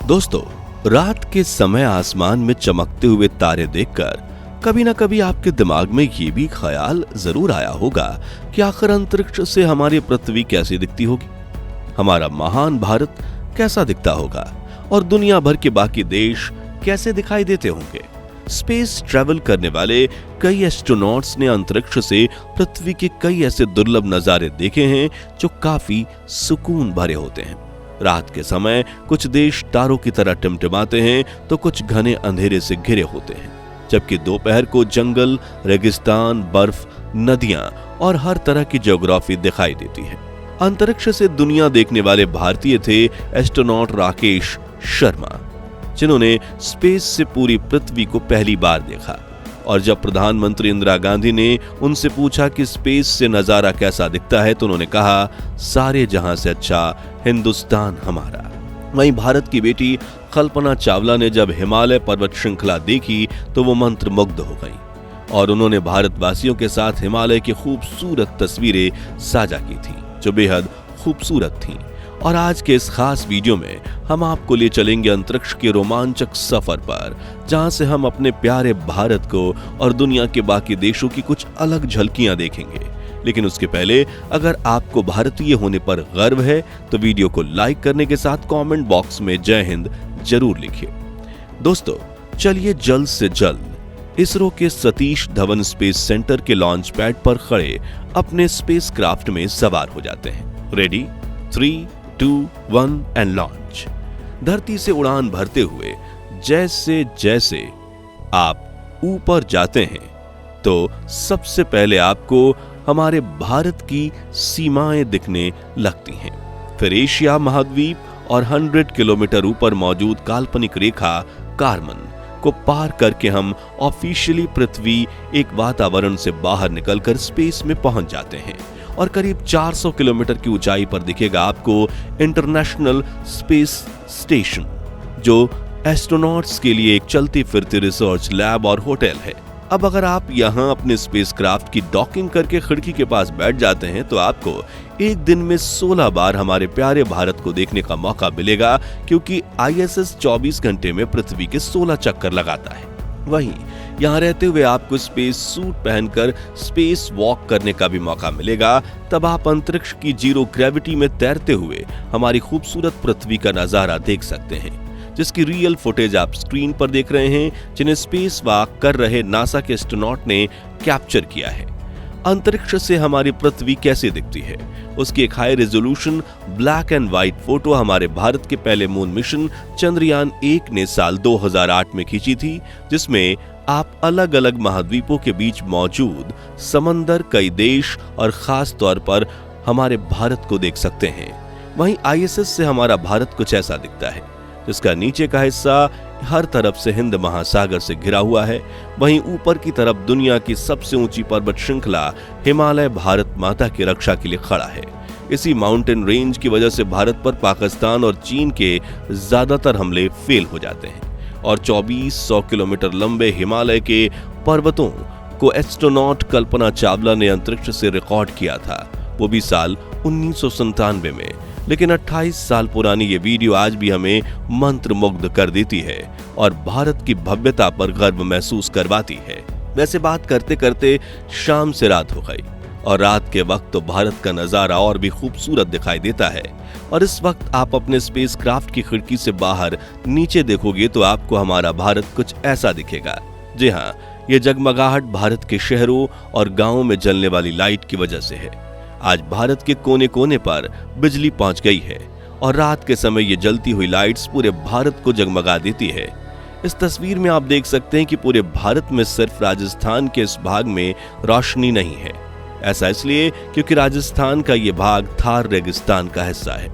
दोस्तों, रात के समय आसमान में चमकते हुए तारे देखकर कभी ना कभी आपके दिमाग में ये भी ख्याल जरूर आया होगा कि आखिर अंतरिक्ष से हमारी पृथ्वी कैसी दिखती होगी, हमारा महान भारत कैसा दिखता होगा और दुनिया भर के बाकी देश कैसे दिखाई देते होंगे। स्पेस ट्रैवल करने वाले कई एस्ट्रोनॉट्स ने अंतरिक्ष से पृथ्वी के कई ऐसे दुर्लभ नजारे देखे हैं जो काफी सुकून भरे होते हैं। रात के समय कुछ देश तारों की तरह टिमटिमाते हैं तो कुछ घने अंधेरे से घिरे होते हैं, जबकि दोपहर को जंगल, रेगिस्तान, बर्फ, नदियां और हर तरह की ज्योग्राफी दिखाई देती है। अंतरिक्ष से दुनिया देखने वाले भारतीय थे एस्ट्रोनॉट राकेश शर्मा, जिन्होंने स्पेस से पूरी पृथ्वी को पहली बार देखा। और जब प्रधानमंत्री इंदिरा गांधी ने उनसे पूछा कि स्पेस से नजारा कैसा दिखता है तो उन्होंने कहा, सारे जहां से अच्छा हिंदुस्तान हमारा। वहीं भारत की बेटी कल्पना चावला ने जब हिमालय पर्वत श्रृंखला देखी तो वो मंत्रमुग्ध हो गई और उन्होंने भारतवासियों के साथ हिमालय की खूबसूरत तस्वीरें साझा की थी जो बेहद खूबसूरत थीं। और आज के इस खास वीडियो में हम आपको ले चलेंगे अंतरिक्ष के रोमांचक सफर पर, जहां से हम अपने प्यारे भारत को और दुनिया के बाकी देशों की कुछ अलग झलकियां देखेंगे। लेकिन उसके पहले अगर आपको भारतीय होने पर गर्व है तो वीडियो को लाइक करने के साथ कमेंट बॉक्स में जय हिंद जरूर लिखिए। दोस्तों, चलिए जल्द से जल्द इसरो के सतीश धवन स्पेस सेंटर के लॉन्च पैड पर खड़े अपने स्पेस क्राफ्ट में सवार हो जाते हैं। Ready, 3, 2, 1 and launch. धरती से उड़ान भरते हुए जैसे जैसे आप ऊपर जाते हैं तो सबसे पहले आपको हमारे भारत की सीमाएं दिखने लगती हैं। फिर एशिया महाद्वीप और 100 किलोमीटर ऊपर मौजूद काल्पनिक रेखा कारमन को पार करके हम ऑफिशियली पृथ्वी एक वातावरण से बाहर निकलकर स्पेस में पहुंच जाते हैं और करीब 400 किलोमीटर की ऊंचाई पर दिखेगा आपको इंटरनेशनल स्पेस स्टेशन, जो एस्ट्रोनॉट्स के लिए एक चलती फिरती रिसर्च लैब और होटल है। अब अगर आप यहां अपने स्पेसक्राफ्ट की डॉकिंग करके खिड़की के पास बैठ जाते हैं तो आपको एक दिन में 16 बार हमारे प्यारे भारत को देखने का मौका मिलेगा, क्योंकि ISS 24 घंटे में पृथ्वी के 16 चक्कर लगाता है। वहीं यहाँ रहते हुए आपको स्पेस सूट पहनकर स्पेस वॉक करने का भी मौका मिलेगा। तब आप अंतरिक्ष की जीरो ग्रेविटी में तैरते हुए हमारी खूबसूरत पृथ्वी का नजारा देख सकते हैं, जिसकी रियल फुटेज आप स्क्रीन पर देख रहे हैं, जिन्हें स्पेस वॉक कर रहे नासा के एस्ट्रोनॉट ने कैप्चर किया है। अंतरिक्ष से हमारी पृथ्वी कैसी दिखती है उसकी एक high resolution black and white photo हमारे भारत के पहले मून मिशन चंद्रयान 1 ने साल 2008 में खींची थी, जिसमें आप अलग अलग महाद्वीपों के बीच मौजूद समंदर, कई देश और खास तौर पर हमारे भारत को देख सकते हैं। वहीं ISS से हमारा भारत कुछ ऐसा दिखता है, जिसका नीचे का हिस्सा हर तरफ से हिंद महासागर से घिरा हुआ है। वहीं ऊपर की तरफ दुनिया की सबसे ऊंची पर्वत श्रृंखला हिमालय भारत माता की रक्षा के लिए खड़ा है। इसी माउंटेन रेंज की वजह से भारत पर पाकिस्तान और चीन के ज्यादातर हमले फेल हो जाते हैं और 2400 किलोमीटर लंबे हिमालय के पर्वतों को एस्ट्रोनॉट कल्पना चावला ने अंतरिक्ष से रिकॉर्ड किया था, वो भी साल 1997 में। लेकिन 28 साल पुरानी ये वीडियो आज भी हमें मंत्रमुग्ध कर देती है और भारत की भव्यता पर गर्व महसूस करवाती है। वैसे बात करते करते शाम से रात हो गई और रात के वक्त तो भारत का नजारा और भी खूबसूरत दिखाई देता है। और इस वक्त आप अपने स्पेसक्राफ्ट की खिड़की से बाहर नीचे देखोगे तो आपको हमारा भारत कुछ ऐसा दिखेगा। जी हाँ, ये जगमगाहट भारत के शहरों और गांवों में जलने वाली लाइट की वजह से है। आज भारत के कोने कोने पर बिजली पहुंच गई है और रात के समय ये जलती हुई लाइट्स पूरे भारत को जगमगा देती है। इस तस्वीर में आप देख सकते हैं कि पूरे भारत में सिर्फ राजस्थान के इस भाग में रोशनी नहीं है। ऐसा इसलिए क्योंकि राजस्थान का ये भाग थार रेगिस्तान का हिस्सा है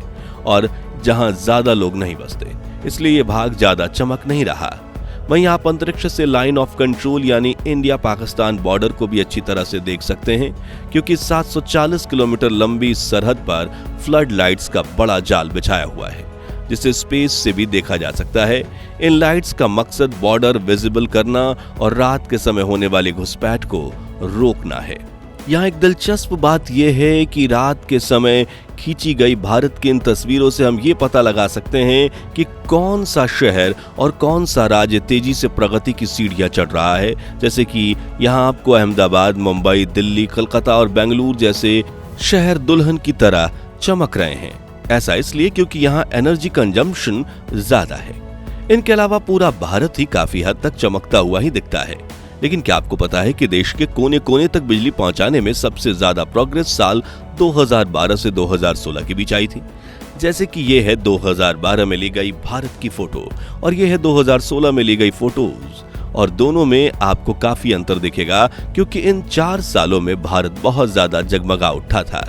और जहां ज्यादा लोग नहीं बसते, इसलिए ये भाग ज्यादा चमक नहीं रहा। वहीं आप अंतरिक्ष से लाइन ऑफ कंट्रोल यानी इंडिया पाकिस्तान बॉर्डर को भी अच्छी तरह से देख सकते हैं, क्योंकि 740 किलोमीटर लंबी सरहद पर फ्लड लाइट्स का बड़ा जाल बिछाया हुआ है, जिसे स्पेस से भी देखा जा सकता है। इन लाइट्स का मकसद बॉर्डर विजिबल करना और रात के समय होने वाली घुसपैठ को रोकना है। यहाँ एक दिलचस्प बात यह है कि रात के समय खींची गई भारत की इन तस्वीरों से हम ये पता लगा सकते हैं कि कौन सा शहर और कौन सा राज्य तेजी से प्रगति की सीढ़ियां चढ़ रहा है। जैसे कि यहाँ आपको अहमदाबाद, मुंबई, दिल्ली, कलकत्ता और बेंगलुरु जैसे शहर दुल्हन की तरह चमक रहे हैं। ऐसा इसलिए क्योंकि यहाँ एनर्जी कंजम्पशन ज्यादा है। इनके अलावा पूरा भारत ही काफी हद तक चमकता हुआ ही दिखता है। लेकिन क्या आपको पता है कि देश के कोने कोने तक बिजली पहुंचाने में सबसे ज्यादा प्रोग्रेस साल 2012 से 2016 के बीच आई थी। जैसे कि ये है 2012 में ली गई भारत की फोटो और ये है 2016 में ली गई फोटोज, और दोनों में आपको काफी अंतर दिखेगा क्योंकि इन 4 सालों में भारत बहुत ज्यादा जगमगा उठा था।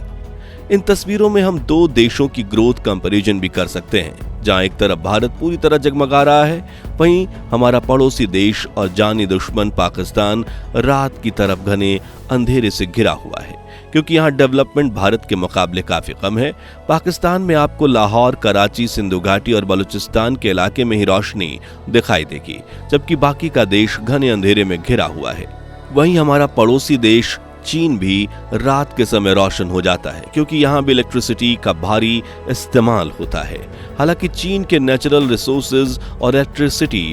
इन तस्वीरों में हम 2 देशों की ग्रोथ कंपैरिजन भी कर सकते हैं। जहां एक तरफ भारत पूरी तरह जगमगा रहा है, वहीं हमारा पड़ोसी देश और जानी दुश्मन पाकिस्तान रात की तरफ घने अंधेरे से घिरा हुआ है। क्योंकि यहाँ डेवलपमेंट भारत के मुकाबले काफी कम है। पाकिस्तान में आपको लाहौर, कराची, सिंधु घाटी और बलूचिस्तान के इलाके में ही रोशनी दिखाई देगी, जबकि बाकी का देश घने अंधेरे में घिरा हुआ है। वहीं हमारा पड़ोसी देश चीन भी रात के समय रोशन हो जाता है, क्योंकि यहाँ भी इलेक्ट्रिसिटी का भारी इस्तेमाल होता है। हालांकि चीन के नेचुरल रिसोर्सेज और इलेक्ट्रिसिटी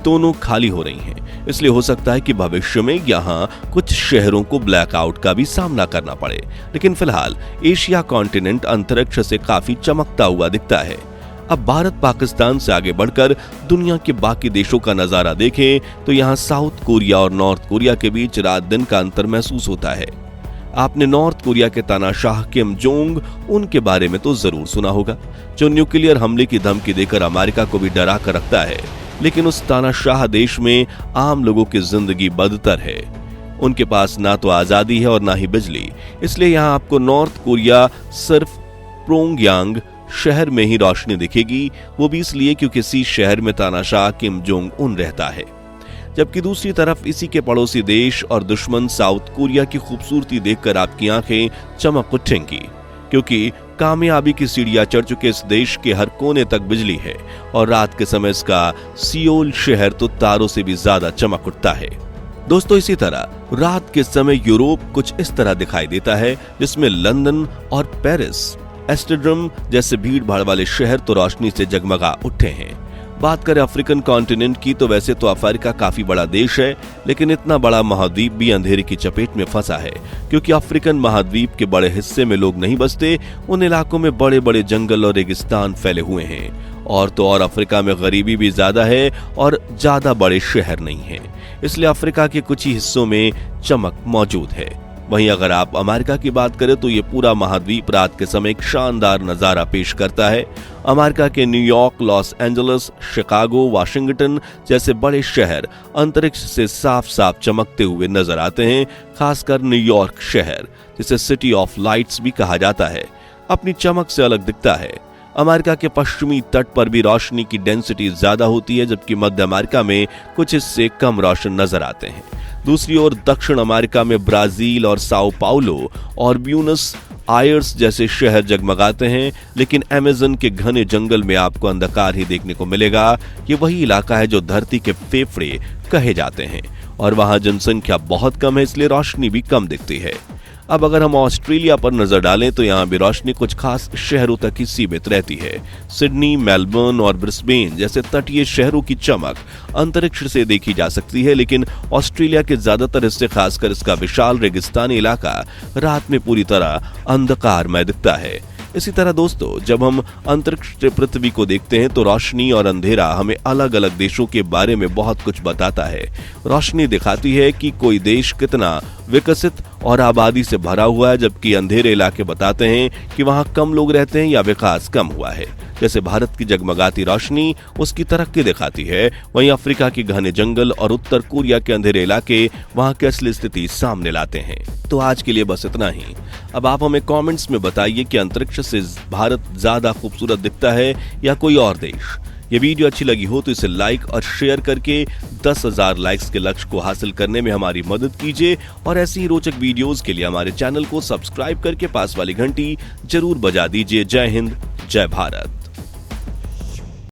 दोनों खाली हो रही हैं, इसलिए हो सकता है कि भविष्य में यहाँ कुछ शहरों को ब्लैकआउट का भी सामना करना पड़े। लेकिन फिलहाल एशिया कॉन्टिनेंट अंतरिक्ष से काफी चमकता हुआ दिखता है। अब भारत पाकिस्तान से आगे बढ़कर दुनिया के बाकी देशों का नजारा देखें तो यहाँ साउथ कोरिया और नॉर्थ कोरिया के बीच रात दिन का अंतर महसूस होता है। आपने नॉर्थ कोरिया के तानाशाह किम जोंग उन के बारे में तो जरूर सुना होगा, जो न्यूक्लियर हमले की धमकी देकर अमेरिका को भी डरा कर रखता है। लेकिन उस तानाशाह देश में आम लोगों की जिंदगी बदतर है। उनके पास ना तो आजादी है और ना ही बिजली, इसलिए यहाँ आपको नॉर्थ कोरिया सिर्फ प्योंगयांग शहर में ही रोशनी दिखेगी, वो भी इसलिए क्योंकि इसी शहर में तानाशाह किम जोंग उन रहता है। जबकि दूसरी तरफ इसी के पड़ोसी देश और दुश्मन साउथ कोरिया की खूबसूरती देखकर आपकी आंखें चमक उठेंगी, क्योंकि कामयाबी की सीढ़ियां चढ़ चुके इस देश के हर कोने तक बिजली है और रात के समय इसका सियोल शहर तो तारों से भी ज्यादा चमक उठता है। दोस्तों, इसी तरह रात के समय यूरोप कुछ इस तरह दिखाई देता है, जिसमें लंदन और पेरिस, एम्स्टर्डम जैसे भीड़ भाड़ वाले शहर तो रोशनी से जगमगा उठे हैं। बात करें अफ्रीकन कॉन्टिनेंट की तो वैसे तो अफ्रीका काफी बड़ा देश है, लेकिन इतना बड़ा महाद्वीप भी अंधेरे की चपेट में फंसा है, क्योंकि अफ्रीकन महाद्वीप के बड़े हिस्से में लोग नहीं बसते। उन इलाकों में बड़े बड़े जंगल और रेगिस्तान फैले हुए हैं। और तो और अफ्रीका में गरीबी भी ज्यादा है और ज्यादा बड़े शहर नहीं है, इसलिए अफ्रीका के कुछ ही हिस्सों में चमक मौजूद है। वहीं अगर आप अमेरिका की बात करें तो ये पूरा महाद्वीप रात के समय एक शानदार नजारा पेश करता है। अमेरिका के New York, Los Angeles, Chicago, Washington जैसे बड़े शहर अंतरिक्ष से साफ साफ चमकते हुए नजर आते हैं। खासकर न्यूयॉर्क शहर, जिसे सिटी ऑफ लाइट्स भी कहा जाता है, अपनी चमक से अलग दिखता है। अमेरिका के पश्चिमी तट पर भी रोशनी की डेंसिटी ज्यादा होती है, जबकि मध्य अमेरिका में कुछ हिस्से कम रोशन नजर आते हैं। दूसरी ओर दक्षिण अमेरिका में ब्राजील और साओ पाउलो और ब्यूनस आयर्स जैसे शहर जगमगाते हैं, लेकिन अमेज़न के घने जंगल में आपको अंधकार ही देखने को मिलेगा। ये वही इलाका है जो धरती के फेफड़े कहे जाते हैं और वहां जनसंख्या बहुत कम है, इसलिए रोशनी भी कम दिखती है। अब अगर हम ऑस्ट्रेलिया पर नजर डालें तो यहाँ भी रोशनी कुछ खास शहरों तक ही सीमित रहती है। सिडनी, मेलबर्न और ब्रिस्बेन जैसे तटीय शहरों की चमक अंतरिक्ष से देखी जा सकती है, लेकिन ऑस्ट्रेलिया के ज्यादातर हिस्से, खासकर इसका विशाल रेगिस्तानी इलाका, रात में पूरी तरह अंधकारमय दिखता है। इसी तरह दोस्तों, जब हम अंतरिक्ष से पृथ्वी को देखते हैं तो रोशनी और अंधेरा हमें अलग अलग देशों के बारे में बहुत कुछ बताता है। रोशनी दिखाती है कि कोई देश कितना विकसित और आबादी से भरा हुआ है, जबकि अंधेरे इलाके बताते हैं कि वहां कम लोग रहते हैं या विकास कम हुआ है। जैसे भारत की जगमगाती रोशनी उसकी तरक्की दिखाती है, वहीं अफ्रीका के घने जंगल और उत्तर कोरिया के अंधेरे इलाके वहां की असली स्थिति सामने लाते हैं। तो आज के लिए बस इतना ही। अब आप हमें कमेंट्स में बताइए कि अंतरिक्ष से भारत ज्यादा खूबसूरत दिखता है या कोई और देश। ये वीडियो अच्छी लगी हो तो इसे लाइक और शेयर करके 10,000 लाइक्स के लक्ष्य को हासिल करने में हमारी मदद कीजिए, और ऐसी ही रोचक वीडियोस के लिए हमारे चैनल को सब्सक्राइब करके पास वाली घंटी जरूर बजा दीजिए। जय हिंद, जय भारत।